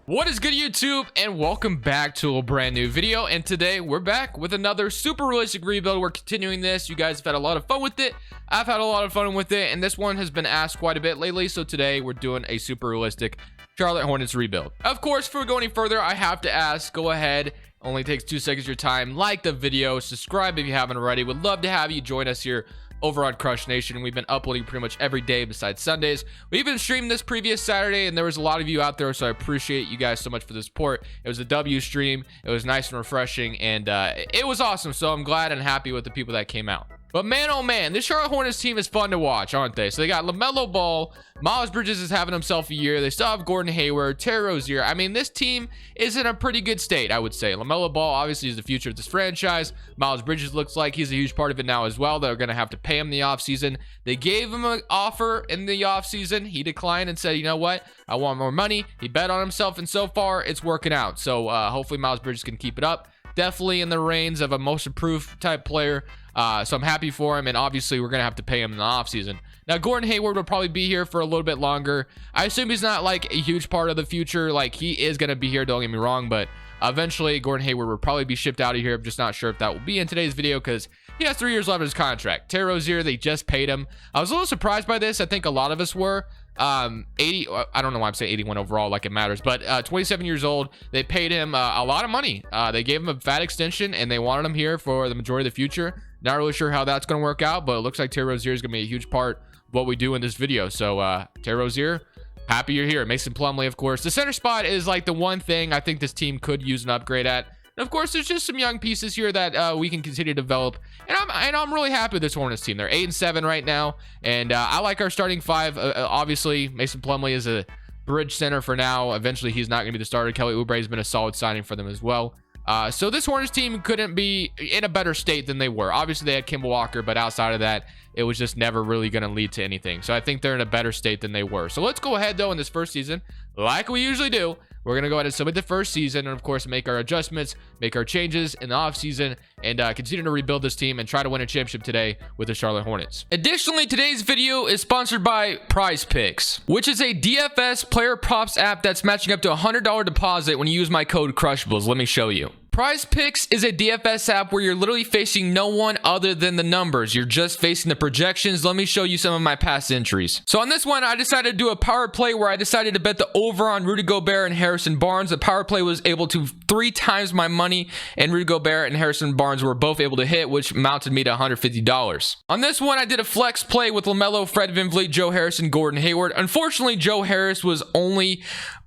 What is good, YouTube, and welcome back to a brand new video. And today we're back with another super realistic rebuild. We're continuing this. You guys have had a lot of fun with it. I've had a lot of fun with it, and this one has been asked quite a bit lately. So today we're doing a super realistic Charlotte Hornets rebuild. Of course, before we go any further, I have to ask, go ahead, only takes 2 seconds of your time, like the video, subscribe if you haven't already. Would love to have you join us here over on Crush Nation. We've been uploading pretty much every day besides Sundays. We even streamed this previous Saturday, and there was a lot of you out there, so I appreciate you guys so much for the support. It was a W stream. It was nice and refreshing, and it was awesome. So I'm glad and happy with the people that came out. But man, oh man, this Charlotte Hornets team is fun to watch, aren't they? So they got LaMelo Ball, Miles Bridges is having himself a year. They still have Gordon Hayward, Terry Rozier. I mean, this team is in a pretty good state, I would say. LaMelo Ball obviously is the future of this franchise. Miles Bridges looks like he's a huge part of it now as well. They're going to have to pay him the offseason. They gave him an offer in the offseason. He declined and said, you know what? I want more money. He bet on himself, and so far, it's working out. So hopefully Miles Bridges can keep it up. Definitely in the reins of a most improved type player. So I'm happy for him, and obviously we're going to have to pay him in the offseason. Now, Gordon Hayward will probably be here for a little bit longer. I assume he's not like a huge part of the future. Like, he is going to be here, don't get me wrong, but eventually Gordon Hayward will probably be shipped out of here. I'm just not sure if that will be in today's video because he has 3 years left of his contract. Terry Rozier, they just paid him. I was a little surprised by this. I think a lot of us were. 80, I don't know why I'm saying 81 overall like it matters, but 27 years old. They paid him a lot of money. They gave him a fat extension, and they wanted him here for the majority of the future. Not really sure how that's going to work out, but it looks like Terry Rozier is going to be a huge part of what we do in this video. So Terry Rozier, happy you're here. Mason Plumlee, of course. The center spot is like the one thing I think this team could use an upgrade at. And of course, there's just some young pieces here that we can continue to develop, and I'm really happy with this Hornets team. They're 8-7 right now, and I like our starting five. Obviously, Mason Plumlee is a bridge center for now. Eventually, he's not going to be the starter. Kelly Oubre has been a solid signing for them as well. So this Hornets team couldn't be in a better state than they were. Obviously, they had Kemba Walker, but outside of that, it was just never really going to lead to anything. So I think they're in a better state than they were. So let's go ahead, though, in this first season, like we usually do. We're going to go ahead and submit the first season and, of course, make our adjustments, make our changes in the offseason, and continue to rebuild this team and try to win a championship today with the Charlotte Hornets. Additionally, today's video is sponsored by Prize Picks, which is a DFS player props app that's matching up to a $100 deposit when you use my code Crushables. Let me show you. Prize Picks is a DFS app where you're literally facing no one other than the numbers. You're just facing the projections. Let me show you some of my past entries. So on this one, I decided to do a power play where I decided to bet the over on Rudy Gobert and Harrison Barnes. The power play was able to 3 times my money, and Rudy Gobert and Harrison Barnes were both able to hit, which mounted me to $150. On this one, I did a flex play with LaMelo, Fred VanVleet, Joe Harrison, Gordon Hayward. Unfortunately, Joe Harris was only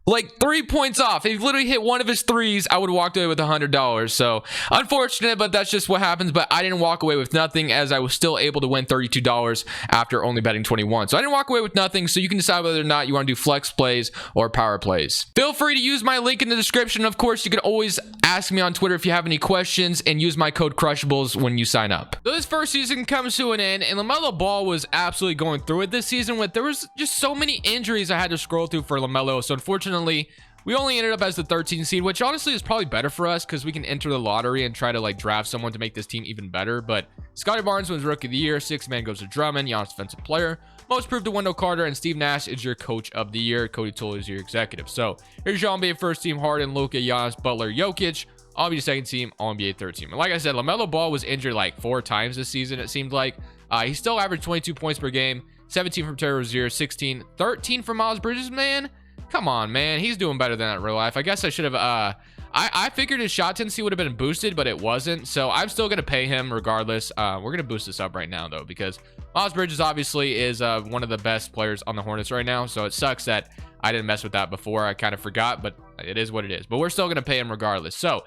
like 3 points off. If he literally hit one of his threes, I would have walked away with $100. So unfortunate, but that's just what happens. But I didn't walk away with nothing, as I was still able to win $32 after only betting 21. So I didn't walk away with nothing. So you can decide whether or not you want to do flex plays or power plays. Feel free to use my link in the description. Of course, you can always ask me on Twitter if you have any questions, and use my code Crushables when you sign up. So this first season comes to an end, and LaMelo Ball was absolutely going through it this season. There was just so many injuries I had to scroll through for LaMelo. So unfortunately, we only ended up as the 13th seed, which honestly is probably better for us because we can enter the lottery and try to like draft someone to make this team even better. But Scottie Barnes wins Rookie of the Year. 6th man goes to Drummond. Giannis Defensive Player. Most proved to Wendell Carter, and Steve Nash is your Coach of the Year. Cody Toole is your executive. So here's your All-NBA first team: Harden, Luka, Giannis, Butler, Jokic. All-NBA second team, All-NBA third team. And like I said, LaMelo Ball was injured like 4 times this season, it seemed like. He still averaged 22 points per game. 17 from Terry Rozier, 16, 13 from Miles Bridges, man. Come on, man. He's doing better than that in real life. I guess I should have, I figured his shot tendency would have been boosted, but it wasn't. So I'm still going to pay him regardless. We're going to boost this up right now, though, because Miles Bridges obviously is one of the best players on the Hornets right now. So it sucks that I didn't mess with that before. I kind of forgot, but it is what it is. But we're still going to pay him regardless. So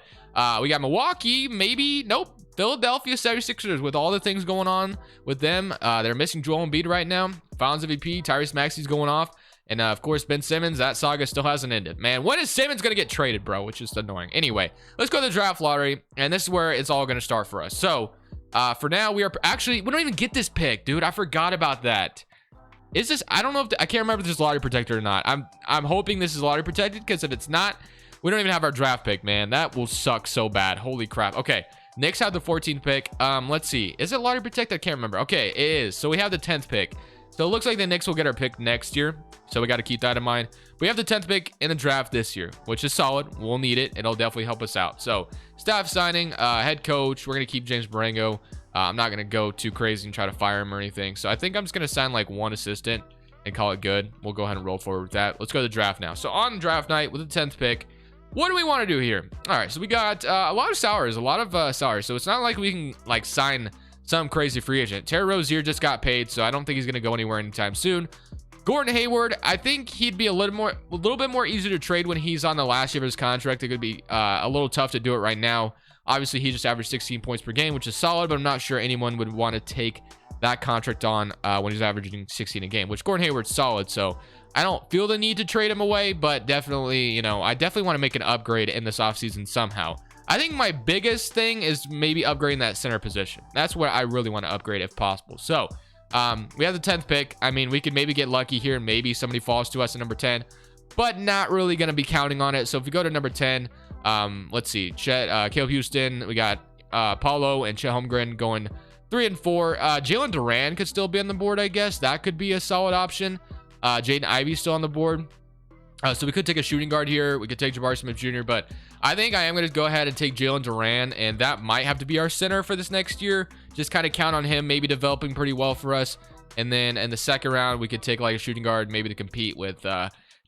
we got Milwaukee, maybe. Nope. Philadelphia 76ers, with all the things going on with them. They're missing Joel Embiid right now. Finals MVP, Tyrese Maxey's going off. And of course, Ben Simmons, that saga still hasn't ended. Man, when is Simmons going to get traded, bro? Which is annoying. Anyway, let's go to the draft lottery. And this is where it's all going to start for us. So for now, we don't even get this pick, dude. I forgot about that. Is this, I don't know if, I can't remember if this is lottery protected or not. I'm hoping this is lottery protected, because if it's not, we don't even have our draft pick, man. That will suck so bad. Holy crap. Okay. Knicks have the 14th pick. Let's see. Is it lottery protected? I can't remember. Okay, it is. So we have the 10th pick. So it looks like the Knicks will get our pick next year. So we got to keep that in mind. We have the 10th pick in the draft this year, which is solid. We'll need it. It'll definitely help us out. So staff signing, head coach, we're going to keep James Marengo. I'm not going to go too crazy and try to fire him or anything. So I think I'm just going to sign like one assistant and call it good. We'll go ahead and roll forward with that. Let's go to the draft now. So on draft night with the 10th pick, what do we want to do here? All right, so we got a lot of salaries, So it's not like we can like sign some crazy free agent. Terry Rozier just got paid, so I don't think he's going to go anywhere anytime soon. Gordon Hayward, I think he'd be a little bit more easy to trade when he's on the last year of his contract. It could be a little tough to do it right now. Obviously, he just averaged 16 points per game, which is solid, but I'm not sure anyone would want to take that contract on when he's averaging 16 a game, which Gordon Hayward's solid, so I don't feel the need to trade him away, but definitely, you know, I definitely want to make an upgrade in this offseason somehow. I think my biggest thing is maybe upgrading that center position. That's what I really want to upgrade if possible. So we have the 10th pick. I mean, we could maybe get lucky here and maybe somebody falls to us at number 10, but not really going to be counting on it. So if we go to number 10, let's see, Caleb Houston, we got Paulo and Chet Holmgren going 3 and 4. Jalen Duran could still be on the board, I guess. That could be a solid option. Jaden Ivey's still on the board. So we could take a shooting guard here. We could take Jabari Smith Jr., but I think I am going to go ahead and take Jalen Duran, and that might have to be our center for this next year. Just kind of count on him maybe developing pretty well for us. And then in the second round, we could take like a shooting guard maybe to compete with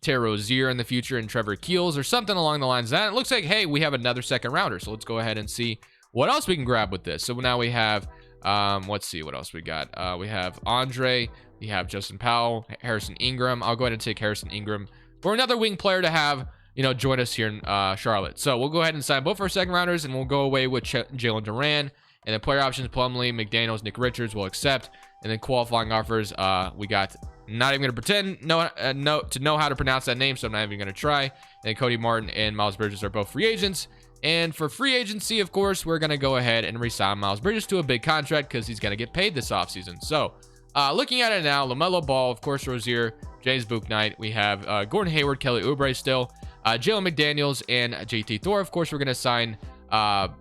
Terry Rozier in the future and Trevor Keels or something along the lines of that. It looks like, hey, we have another second rounder. So let's go ahead and see what else we can grab with this. So now we have, let's see what else we got. We have Andre, we have Justin Powell, Harrison Ingram. I'll go ahead and take Harrison Ingram or another wing player to have, you know, join us here in Charlotte. So we'll go ahead and sign both our second rounders, and we'll go away with Jalen Duran. And then player options, Plumlee, McDaniels, Nick Richards will accept. And then qualifying offers, we got, not even going to pretend to know how to pronounce that name, so I'm not even going to try. And Cody Martin and Miles Bridges are both free agents. And for free agency, of course, we're going to go ahead and re-sign Miles Bridges to a big contract because he's going to get paid this offseason. So looking at it now, LaMelo Ball, of course, Rozier, James Bouknight. We have Gordon Hayward, Kelly Oubre still, Jalen McDaniels, and JT Thor. Of course, we're going to sign Miles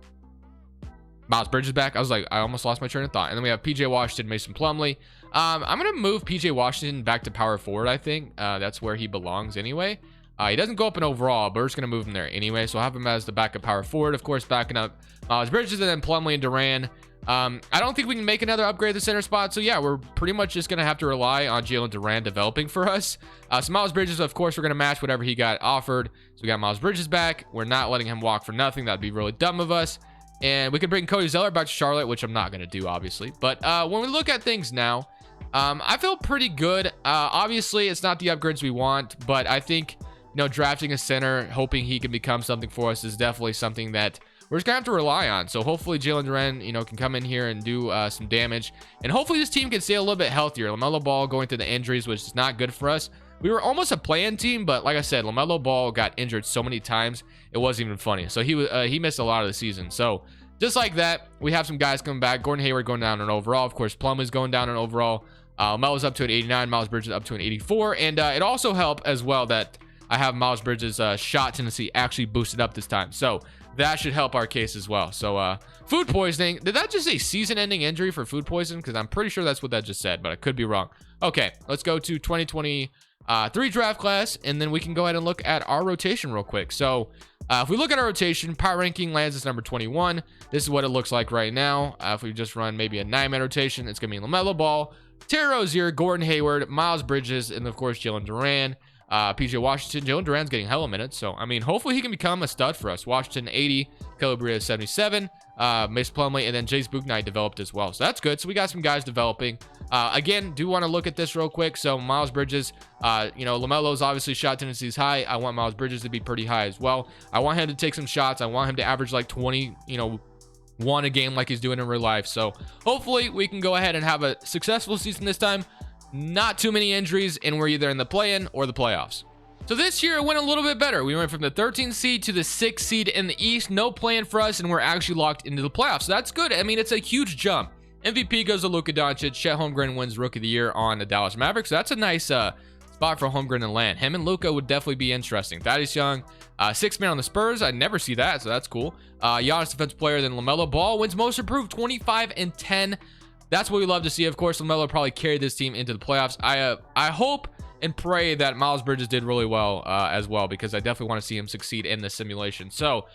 Bridges back. I almost lost my train of thought. And then we have PJ Washington, Mason Plumlee. I'm going to move PJ Washington back to power forward, I think. That's where he belongs anyway. He doesn't go up in overall, but we're just going to move him there anyway. So I'll have him as the backup power forward, of course, backing up Miles Bridges, and then Plumlee and Duran. I don't think we can make another upgrade at the center spot. So yeah, we're pretty much just going to have to rely on Jalen Duran developing for us. So Miles Bridges, of course, we're going to match whatever he got offered. So we got Miles Bridges back. We're not letting him walk for nothing. That'd be really dumb of us. And we could bring Cody Zeller back to Charlotte, which I'm not going to do, obviously. But when we look at things now, I feel pretty good. Obviously, it's not the upgrades we want, but I think, you know, drafting a center, hoping he can become something for us is definitely something that we're just gonna have to rely on. So hopefully Jalen Duran, you know, can come in here and do some damage, and hopefully this team can stay a little bit healthier. LaMelo Ball going through the injuries, which is not good for us. We were almost a play-in team, but like I said, LaMelo Ball got injured so many times it wasn't even funny. So he missed a lot of the season. So just like that, we have some guys coming back. Gordon Hayward going down in overall. Of course, Plum is going down in overall. Melo's up to an 89. Miles Bridges up to an 84. And it also helped as well that I have Miles Bridges' shot tendency actually boosted up this time. So that should help our case as well. So food poisoning. Did that just say season-ending injury for food poisoning? Because I'm pretty sure that's what that just said, but I could be wrong. Okay, let's go to 2023 draft class, and then we can go ahead and look at our rotation real quick. So if we look at our rotation, power ranking lands as number 21. This is what it looks like right now. If we just run maybe a 9-man rotation, it's going to be LaMelo Ball, Terry Rozier, Gordon Hayward, Miles Bridges, and of course Jalen Duran. PJ Washington. Jalen Duran's getting hella minutes, so I mean, hopefully he can become a stud for us. Washington 80, Calabria 77, Mason Plumlee, and then Jace Bouknight developed as well, so that's good. So we got some guys developing. Again, do want to look at this real quick. So Miles Bridges, you know, LaMelo's obviously shot tendency is high. I want Miles Bridges to be pretty high as well. I want him to take some shots. I want him to average like 20, you know, one a game like he's doing in real life. So hopefully we can go ahead and have a successful season this time. Not too many injuries, and we're either in the play-in or the playoffs. So this year it went a little bit better. We went from the 13th seed to the 6th seed in the East. No play-in for us, and we're actually locked into the playoffs. So that's good. I mean, it's a huge jump. MVP goes to Luka Doncic. Chet Holmgren wins Rookie of the Year on the Dallas Mavericks. So that's a nice spot for Holmgren to land. Him and Luka would definitely be interesting. Thaddeus Young, 6th man on the Spurs. I never see that, so that's cool. Giannis Defensive Player, then LaMelo Ball wins Most Improved, 25 and 10. that's what we love to see. Of course, LaMelo probably carried this team into the playoffs. I hope and pray that Miles Bridges did really well as well, because I definitely want to see him succeed in this simulation. So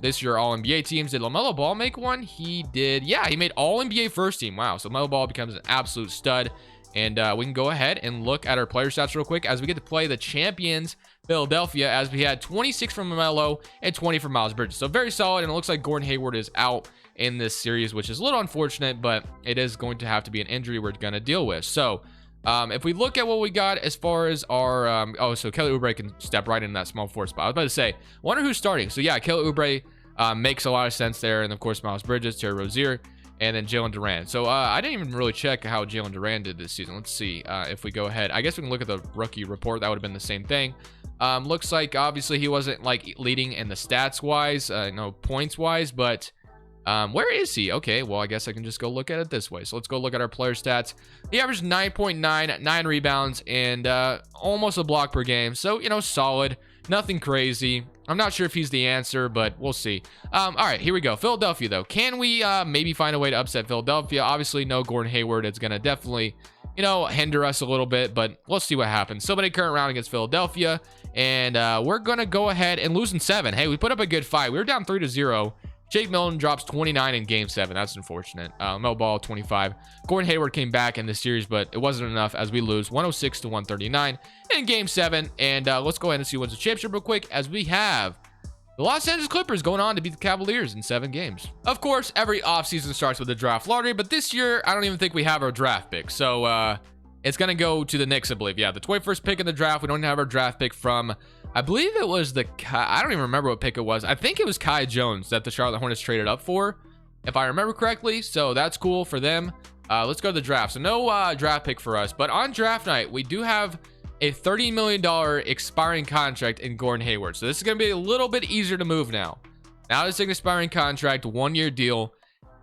this year, all NBA teams. Did LaMelo Ball make one? He did. Yeah, he made all NBA first team. Wow. So LaMelo Ball becomes an absolute stud. And we can go ahead and look at our player stats real quick as we get to play the champions Philadelphia, as we had 26 from LaMelo and 20 from Miles Bridges. So very solid. And it looks like Gordon Hayward is out in this series, which is a little unfortunate, but it is going to have to be an injury we're going to deal with. So if we look at what we got as far as our so Kelly Oubre can step right in that small forward spot. I was about to say, wonder who's starting. So yeah, Kelly Oubre makes a lot of sense there, and of course Miles Bridges, Terry Rozier, and then Jalen Duran. So I didn't even really check how Jalen Duran did this season. Let's see if we go ahead. I guess we can look at the rookie report. That would have been the same thing. Looks like obviously he wasn't like leading in the stats wise, no points wise, but where is he? Okay, well, I guess I can just go look at it this way. So let's go look at our player stats. He averaged 9.9, 9 rebounds, and almost a block per game. So, you know, solid. Nothing crazy. I'm not sure if he's the answer, but we'll see. All right, here we go. Philadelphia, though. Can we maybe find a way to upset Philadelphia? Obviously, no Gordon Hayward. It's going to definitely, you know, hinder us a little bit, but we'll see what happens. So many current round against Philadelphia, and we're going to go ahead and lose in 7. Hey, we put up a good fight. We were down 3-0. Jake Milton drops 29 in game 7. That's unfortunate. Mel Ball 25. Gordon Hayward came back in this series, but it wasn't enough as we lose 106 to 139 in game 7. And let's go ahead and see who wins the championship real quick, as we have the Los Angeles Clippers going on to beat the Cavaliers in 7 games. Of course, every offseason starts with the draft lottery, but this year, I don't even think we have our draft pick. So it's going to go to the Knicks, I believe. Yeah, the 21st pick in the draft. We don't have our draft pick from, I believe it was I don't even remember what pick it was. I think it was Kai Jones that the Charlotte Hornets traded up for, if I remember correctly. So that's cool for them. Let's go to the draft. So no draft pick for us, but on draft night, we do have a $30 million expiring contract in Gordon Hayward. So this is going to be a little bit easier to move now. Now this is an expiring contract, 1-year deal.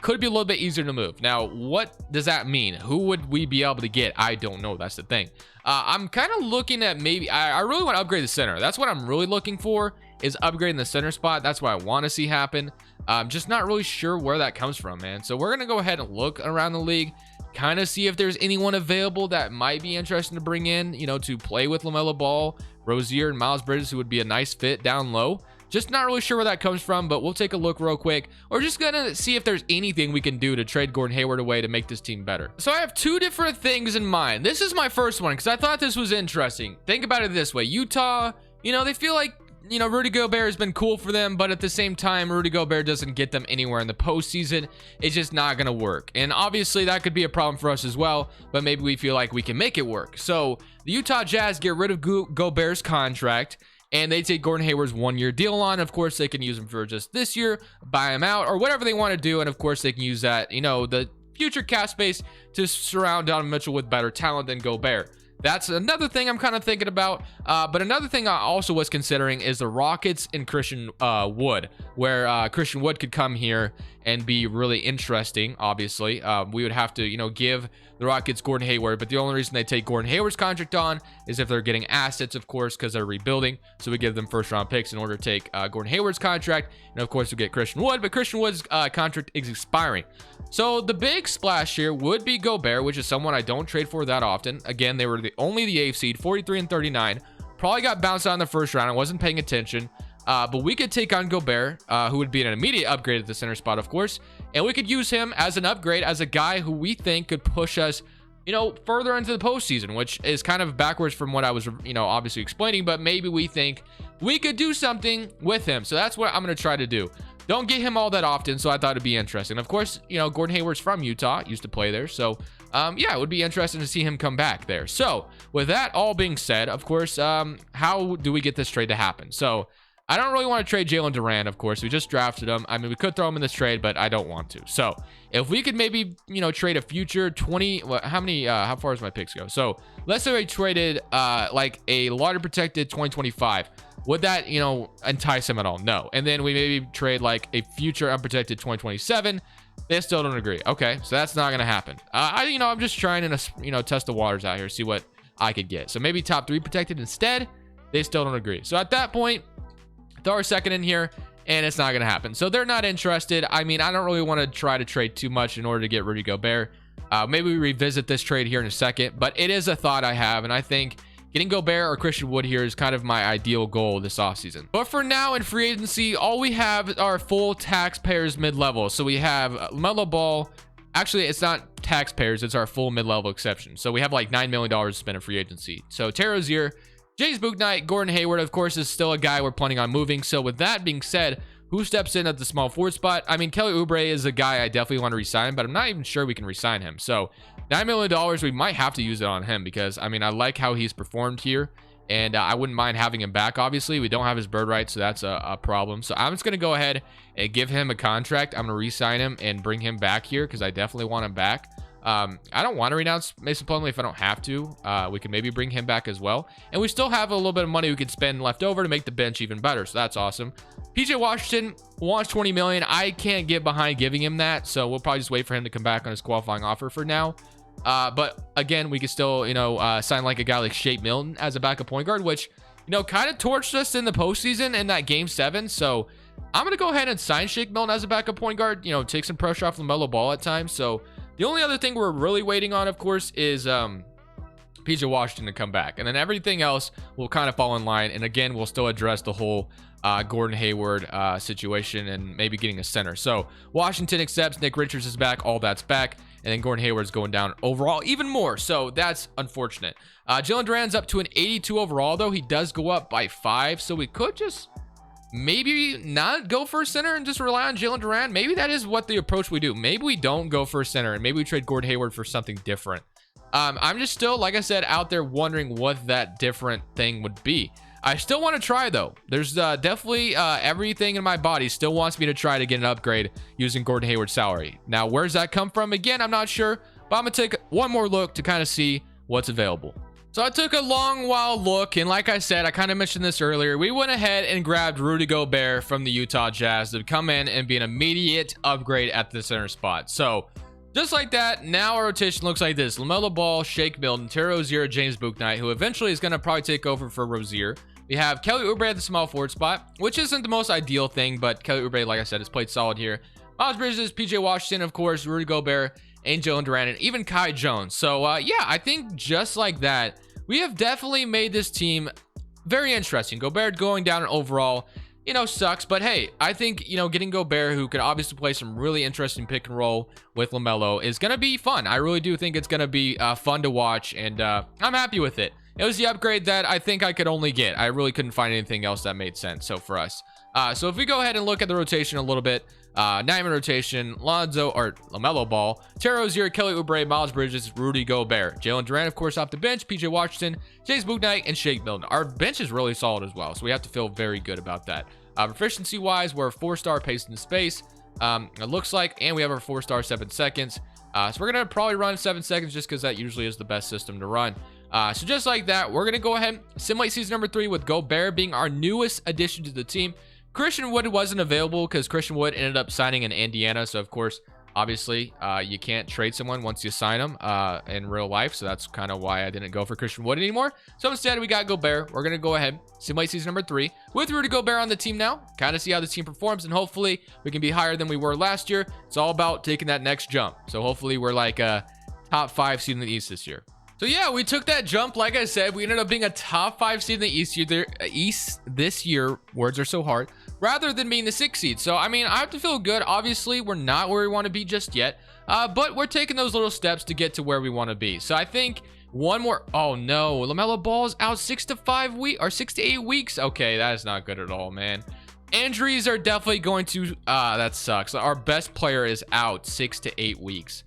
Could be a little bit easier to move. Now, what does that mean? Who would we be able to get? I don't know. That's the thing. I'm kind of looking at maybe, I really want to upgrade the center. That's what I'm really looking for, is upgrading the center spot. That's what I want to see happen. Just not really sure where that comes from, man. So we're going to go ahead and look around the league, kind of see if there's anyone available that might be interesting to bring in, you know, to play with LaMelo Ball, Rozier, and Miles Bridges, who would be a nice fit down low. Just not really sure where that comes from, but we'll take a look real quick. We're just gonna see if there's anything we can do to trade Gordon Hayward away to make this team better. So I have 2 different things in mind. This is my first one because I thought this was interesting. Think about it this way. Utah, you know, they feel like, you know, Rudy Gobert has been cool for them, but at the same time, Rudy Gobert doesn't get them anywhere in the postseason. It's just not going to work. And obviously, that could be a problem for us as well, but maybe we feel like we can make it work. So the Utah Jazz get rid of Gobert's contract, and they take Gordon Hayward's 1-year deal on. Of course, they can use him for just this year, buy him out, or whatever they want to do. And of course, they can use that, you know, the future cap space to surround Donovan Mitchell with better talent than Gobert. That's another thing I'm kind of thinking about. But another thing I also was considering is the Rockets and Christian Wood, where Christian Wood could come here and be really interesting. Obviously, we would have to, you know, give the Rockets Gordon Hayward, but the only reason they take Gordon Hayward's contract on is if they're getting assets, of course, because they're rebuilding. So we give them first-round picks in order to take Gordon Hayward's contract, and of course we get Christian Wood, but Christian Wood's contract is expiring. So the big splash here would be Gobert, which is someone I don't trade for that often. Again, they were only the 8th seed, 43 and 39. Probably got bounced out in the first round. I wasn't paying attention. But we could take on Gobert, who would be an immediate upgrade at the center spot, of course. And we could use him as an upgrade, as a guy who we think could push us, you know, further into the postseason, which is kind of backwards from what I was, you know, obviously explaining. But maybe we think we could do something with him. So that's what I'm going to try to do. Don't get him all that often, so I thought it'd be interesting. Of course, you know, Gordon Hayward's from Utah, used to play there. So, yeah, it would be interesting to see him come back there. So, with that all being said, of course, how do we get this trade to happen? So, I don't really want to trade Jalen Duran, of course. We just drafted him. I mean, we could throw him in this trade, but I don't want to. So, if we could maybe, you know, trade a future 20... how far does my picks go? So, let's say we traded, like, a lottery-protected 2025. Would that, you know, entice him at all? No. And then we maybe trade, like, a future unprotected 2027. They still don't agree. Okay, so that's not going to happen. You know, I'm just trying to, you know, test the waters out here, see what I could get. So, maybe top 3 protected instead. They still don't agree. So, at that point, throw our second in here, and it's not going to happen. So they're not interested. I mean, I don't really want to try to trade too much in order to get Rudy Gobert. Maybe we revisit this trade here in a second, but it is a thought I have, and I think getting Gobert or Christian Wood here is kind of my ideal goal this offseason. But for now in free agency, all we have are full taxpayers mid-level. So we have LaMelo Ball. Actually, it's not taxpayers, it's our full mid-level exception. So we have like $9 million to spend in free agency. So Terry Rozier, James Bouknight, Gordon Hayward, of course, is still a guy we're planning on moving. So with that being said, who steps in at the small forward spot? I mean, Kelly Oubre is a guy I definitely want to resign, but I'm not even sure we can resign him. So $9 million, we might have to use it on him because, I mean, I like how he's performed here, and I wouldn't mind having him back. Obviously, we don't have his bird rights, so that's a problem. So I'm just going to go ahead and give him a contract. I'm going to re-sign him and bring him back here because I definitely want him back. I don't want to renounce Mason Plumlee if I don't have to. We can maybe bring him back as well. And we still have a little bit of money we could spend left over to make the bench even better. So that's awesome. PJ Washington wants $20 million. I can't get behind giving him that. So we'll probably just wait for him to come back on his qualifying offer for now. But again, we could still, sign like a guy like Shake Milton as a backup point guard, which, kind of torched us in the postseason in that game 7. So I'm going to go ahead and sign Shake Milton as a backup point guard, take some pressure off LaMelo Ball at times. So the only other thing we're really waiting on, of course, is PJ Washington to come back. And then everything else will kind of fall in line. And again, we'll still address the whole Gordon Hayward situation and maybe getting a center. So Washington accepts, Nick Richards is back, all that's back. And then Gordon Hayward's going down overall even more. So that's unfortunate. Jalen Duran's up to an 82 overall, though. He does go up by 5. So we could just maybe not go for a center and just rely on Jalen Duran. Maybe that is what the approach we do. Maybe we don't go for a center and maybe we trade Gordon Hayward for something different. I'm just still, like I said, out there wondering what that different thing would be. I still want to try, though. There's definitely everything in my body still wants me to try to get an upgrade using Gordon Hayward's salary. Now, where's that come from? Again, I'm not sure, but I'm going to take one more look to kind of see what's available. So I took a long while look, and like I said, I kind of mentioned this earlier, we went ahead and grabbed Rudy Gobert from the Utah Jazz to come in and be an immediate upgrade at the center spot. So just like that, now our rotation looks like this. LaMelo Ball, Shake Milton, Terry Rozier, James Bouknight, who eventually is going to probably take over for Rozier. We have Kelly Oubre at the small forward spot, which isn't the most ideal thing, but Kelly Oubre, like I said, has played solid here. Miles Bridges, PJ Washington, of course, Rudy Gobert, and Jalen Duran, and even Kai Jones. So, yeah, I think just like that, we have definitely made this team very interesting. Gobert going down in overall, sucks. But, hey, I think, getting Gobert, who could obviously play some really interesting pick and roll with LaMelo, is going to be fun. I really do think it's going to be fun to watch, and I'm happy with it. It was the upgrade that I think I could only get. I really couldn't find anything else that made sense. So for us, so if we go ahead and look at the rotation a little bit, 9-man rotation, Lonzo or LaMelo Ball, Terry Rozier, Kelly Oubre, Miles Bridges, Rudy Gobert, Jalen Duran, of course, off the bench, PJ Washington, James Bouknight, and Shake Milton. Our bench is really solid as well, so we have to feel very good about that. Proficiency wise, we're a 4-star pace in space. It looks like, and we have our 4-star 7 seconds. So we're gonna probably run 7 seconds just because that usually is the best system to run. So just like that, we're gonna go ahead simulate season number 3 with Gobert being our newest addition to the team. Christian Wood wasn't available because Christian Wood ended up signing in Indiana. So of course, obviously, you can't trade someone once you sign them in real life. So that's kind of why I didn't go for Christian Wood anymore. So instead, we got Gobert. We're gonna go ahead simulate season number 3 with Rudy Gobert on the team now. Kind of see how the team performs, and hopefully we can be higher than we were last year. It's all about taking that next jump. So hopefully we're like a top 5 seed in the East this year. So yeah, we took that jump. Like I said, we ended up being a top 5 seed in the East this year. Words are so hard. Rather than being the 6th seed. So, I mean, I have to feel good. Obviously, we're not where we want to be just yet. But we're taking those little steps to get to where we want to be. So, I think one more. Oh, no. LaMelo Ball's out 6 to 8 weeks. Okay, that is not good at all, man. Injuries are definitely going to. That sucks. Our best player is out 6 to 8 weeks.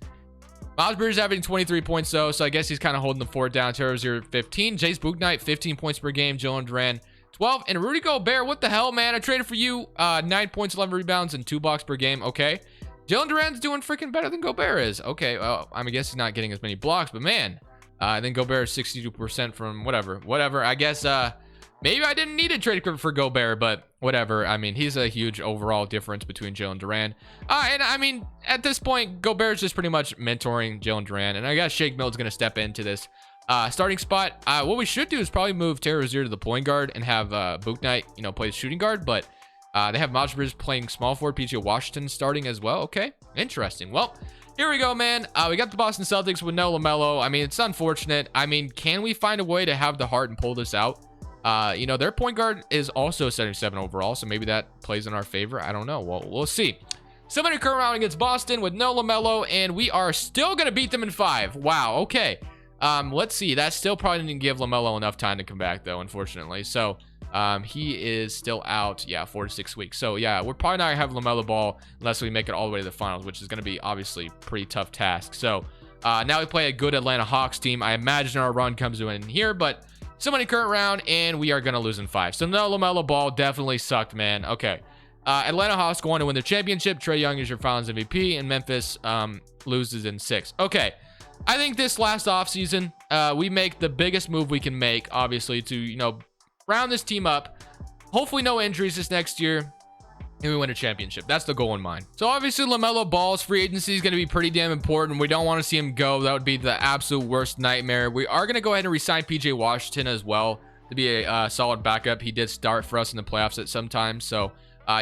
Miles Bridges having 23 points, though, so I guess he's kind of holding the fort down. Terry Rozier, 15. James Bouknight, 15 points per game. Jalen Duran, 12. And Rudy Gobert, what the hell, man? I traded for you 9 points, 11 rebounds, and 2 blocks per game. Okay. Jalen Duran's doing freaking better than Gobert is. Okay, well, I guess he's not getting as many blocks, but man, I think Gobert is 62% from whatever. I guess maybe I didn't need to trade for Gobert, but whatever. I mean, he's a huge overall difference between Jalen Duran. And I mean, at this point, Gobert's just pretty much mentoring Jalen Duran, and I guess Shake Milton's going to step into this starting spot. What we should do is probably move Terry Rozier to the point guard and have Bouknight, play the shooting guard, but they have Miles Bridges playing small forward, PJ Washington starting as well. Okay, interesting. Well, here we go, man. We got the Boston Celtics with no LaMelo. I mean, it's unfortunate. I mean, can we find a way to have the heart and pull this out? You know, their point guard is also 77 overall, so maybe that plays in our favor. I don't know. Well, we'll see. 7 current round against Boston with no LaMelo, and we are still going to beat them in 5. Wow, okay. Let's see. That still probably didn't give LaMelo enough time to come back, though, unfortunately. So, he is still out, 4 to 6 weeks. So, yeah, we're probably not going to have LaMelo Ball unless we make it all the way to the finals, which is going to be, obviously, a pretty tough task. So, now we play a good Atlanta Hawks team. I imagine our run comes to an end here, but so many current round, and we are going to lose in 5. So, no LaMelo Ball definitely sucked, man. Okay. Atlanta Hawks going to win the championship. Trae Young is your finals MVP, and Memphis loses in 6. Okay. I think this last offseason, we make the biggest move we can make, obviously, to, you know, round this team up. Hopefully no injuries this next year, and we win a championship. That's the goal in mind. So, obviously, LaMelo Ball's free agency is going to be pretty damn important. We don't want to see him go. That would be the absolute worst nightmare. We are going to go ahead and re-sign PJ Washington as well to be a solid backup. He did start for us in the playoffs at some time, so...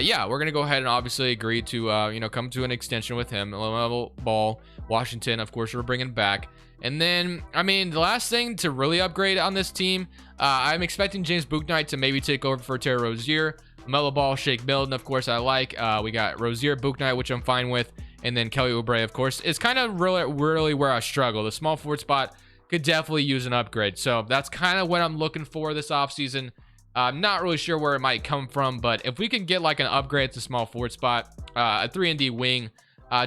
yeah, we're going to go ahead and obviously agree to, you know, come to an extension with him. LaMelo Ball, Washington, of course, we're bringing back. And then, I mean, the last thing to really upgrade on this team, I'm expecting James Bouknight to maybe take over for Terry Rozier. LaMelo Ball, Shake Milton, of course, I like. We got Rozier, Bouknight, which I'm fine with. And then Kelly Oubre, of course, is kind of really where I struggle. The small forward spot could definitely use an upgrade. So that's kind of what I'm looking for this offseason. I'm not really sure where it might come from, but if we can get like an upgrade to small forward spot, a 3-and-D wing,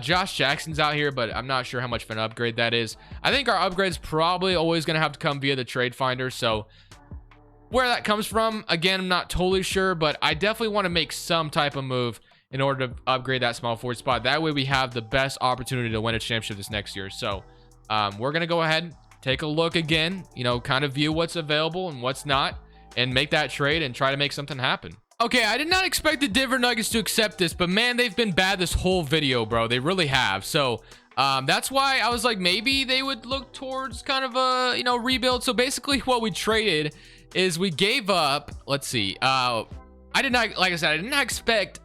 Josh Jackson's out here, but I'm not sure how much of an upgrade that is. I think our upgrade's probably always going to have to come via the trade finder. So where that comes from, again, I'm not totally sure, but I definitely want to make some type of move in order to upgrade that small forward spot. That way we have the best opportunity to win a championship this next year. So we're going to go ahead, take a look again, you know, kind of view what's available and what's not, and make that trade and try to make something happen. Okay, I did not expect the Denver Nuggets to accept this, but man, they've been bad this whole video, bro. They really have. So that's why I was like, maybe they would look towards kind of a, you know, rebuild. So basically what we traded is we gave up, let's see, I did not, like I said, I did not expect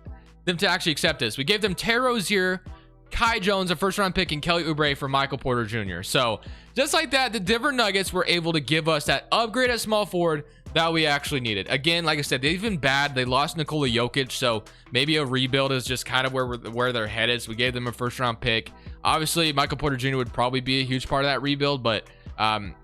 them to actually accept this. We gave them Terry Rozier, Kai Jones, a first round pick, and Kelly Oubre for Michael Porter Jr. So just like that, the Denver Nuggets were able to give us that upgrade at small forward that we actually needed. Again, like I said, they've been bad. They lost Nikola Jokic, so maybe a rebuild is just kind of where they're headed. So we gave them a first round pick. Obviously, Michael Porter Jr. would probably be a huge part of that rebuild, but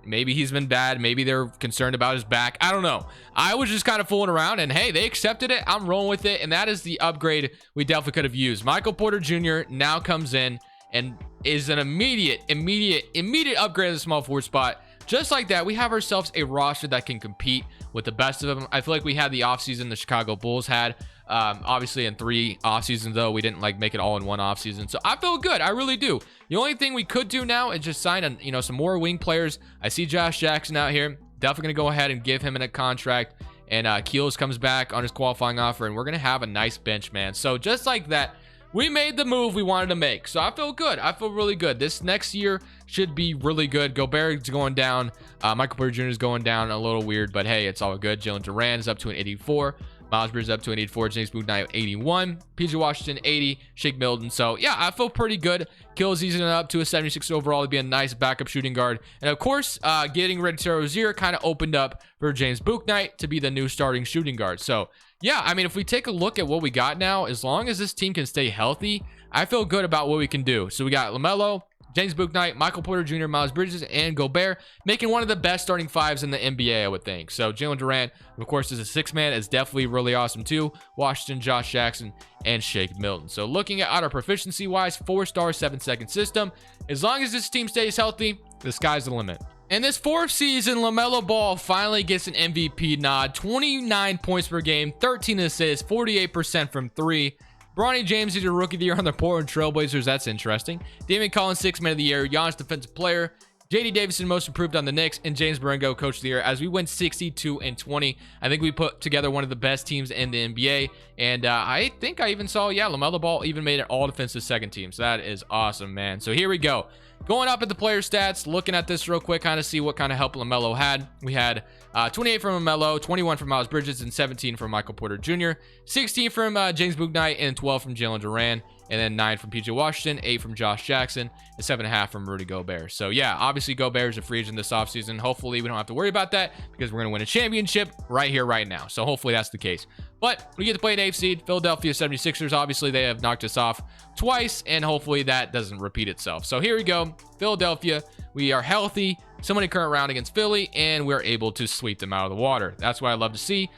maybe he's been bad. Maybe they're concerned about his back. I don't know. I was just kind of fooling around, and hey, they accepted it. I'm rolling with it, and that is the upgrade we definitely could have used. Michael Porter Jr. now comes in and is an immediate upgrade of the small forward spot. Just like that, we have ourselves a roster that can compete with the best of them. I feel like we had the offseason the Chicago Bulls had. Obviously in 3 offseasons, though, we didn't like make it all in one offseason. So I feel good. I really do. The only thing we could do now is just sign some more wing players. I see Josh Jackson out here. Definitely gonna go ahead and give him a contract. And Keels comes back on his qualifying offer, and we're gonna have a nice bench, man. So just like that, we made the move we wanted to make. So I feel good. I feel really good. This next year should be really good. Gobert is going down. Michael Porter Jr. is going down a little weird, but hey, it's all good. Jalen Duran is up to an 84. Miles Bridges up to an 84. James Bouknight 81. PJ Washington 80. Shake Milton. So yeah, I feel pretty good. Kills easing up to a 76 overall to be a nice backup shooting guard. And of course, getting rid of Terry Rozier kind of opened up for James Bouknight to be the new starting shooting guard. So yeah, I mean, if we take a look at what we got now, as long as this team can stay healthy, I feel good about what we can do. So we got LaMelo, James Bouknight, Michael Porter Jr., Miles Bridges, and Gobert, making one of the best starting 5s in the NBA, I would think. So Jalen Durant, of course, as a 6-man, is definitely really awesome too. Washington, Josh Jackson, and Shake Milton. So looking at our proficiency-wise, 4-star, 7-second system. As long as this team stays healthy, the sky's the limit. In this 4th season, LaMelo Ball finally gets an MVP nod. 29 points per game, 13 assists, 48% from 3. Bronny James is your rookie of the year on the Portland Trailblazers. That's interesting. Damian Collins, 6th man of the year. Giannis, defensive player. JD Davison, most improved on the Knicks. And James Marengo, coach of the year, as we went 62-20. I think we put together one of the best teams in the NBA. And I think I even saw, LaMelo Ball even made it all defensive 2nd team. So that is awesome, man. So here we go. Going up at the player stats, looking at this real quick, kind of see what kind of help LaMelo had. We had 28 from LaMelo, 21 from Miles Bridges, and 17 from Michael Porter Jr., 16 from James Bouknight, and 12 from Jalen Duran. and then 9 from PJ Washington, 8 from Josh Jackson, and 7.5 from Rudy Gobert. So yeah, obviously Gobert is a free agent this offseason. Hopefully we don't have to worry about that because we're going to win a championship right here, right now. So hopefully that's the case. But we get to play an 8th seed, Philadelphia 76ers. Obviously they have knocked us off twice, and hopefully that doesn't repeat itself. So here we go, Philadelphia. We are healthy, so many current round against Philly, and we're able to sweep them out of the water. That's what I love to see.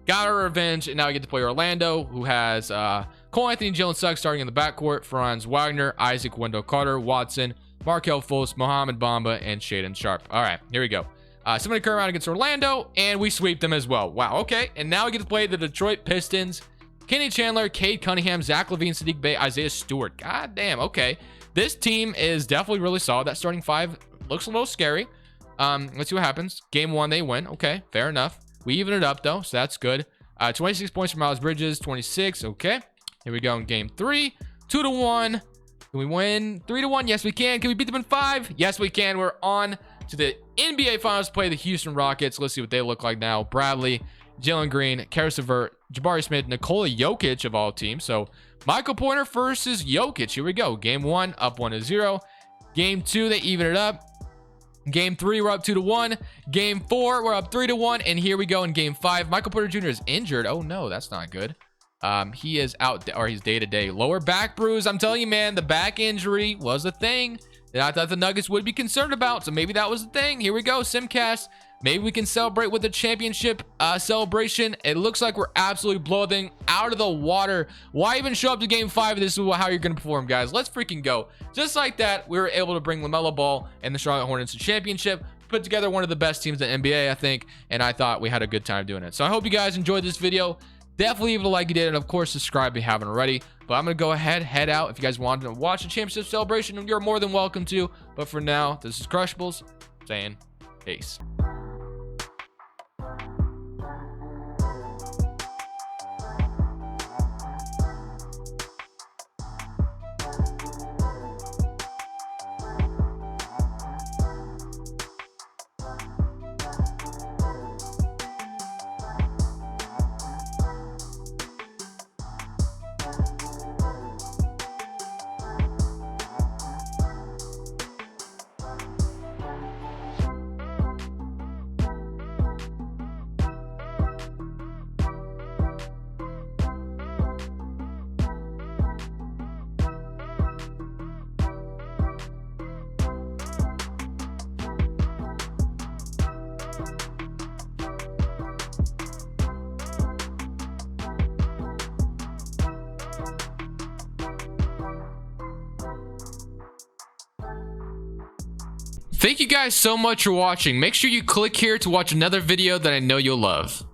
Got our revenge, and now we get to play Orlando, who has Cole Anthony and Jalen Suggs starting in the backcourt. Franz Wagner, Isaac Wendell Carter, Watson, Markelle Fultz, Mohamed Bamba, and Shaedon Sharpe. All right, here we go. Somebody current round against Orlando, and we sweep them as well. Wow, okay. And now we get to play the Detroit Pistons. Kenny Chandler, Cade Cunningham, Zach LaVine, Sadiq Bey, Isaiah Stewart. God damn, okay. This team is definitely really solid. That starting 5 looks a little scary. Let's see what happens. Game 1, they win. Okay, fair enough. We even it up, though, so that's good. 26 points for Miles Bridges, 26. Okay, here we go in game 3. 2-1. Can we win 3-1? Yes, we can. Can we beat them in 5? Yes, we can. We're on to the NBA Finals to play the Houston Rockets. Let's see what they look like now. Bradley, Jalen Green, Karis LeVert, Jabari Smith, Nikola Jokic of all teams. So Michael Porter versus Jokic. Here we go. Game 1, up 1-0. Game 2, they even it up. Game 3, we're up 2-1. Game 4, we're up 3-1. And here we go in game 5. Michael Porter Jr. is injured. Oh no, that's not good. He is out, or he's day-to-day. Lower back bruise. I'm telling you, man, the back injury was a thing that I thought the Nuggets would be concerned about. So maybe that was the thing. Here we go, Simcast. Maybe we can celebrate with a championship celebration. It looks like we're absolutely blowing out of the water. Why even show up to game 5? This is how you're going to perform, guys. Let's freaking go. Just like that, we were able to bring LaMelo Ball and the Charlotte Hornets to championship. Put together one of the best teams in the NBA, I think. And I thought we had a good time doing it. So I hope you guys enjoyed this video. Definitely leave it a like you did. And of course, subscribe if you haven't already. But I'm going to go ahead, head out. If you guys wanted to watch the championship celebration, you're more than welcome to. But for now, this is Crushables saying peace. Thank you guys so much for watching. Make sure you click here to watch another video that I know you'll love.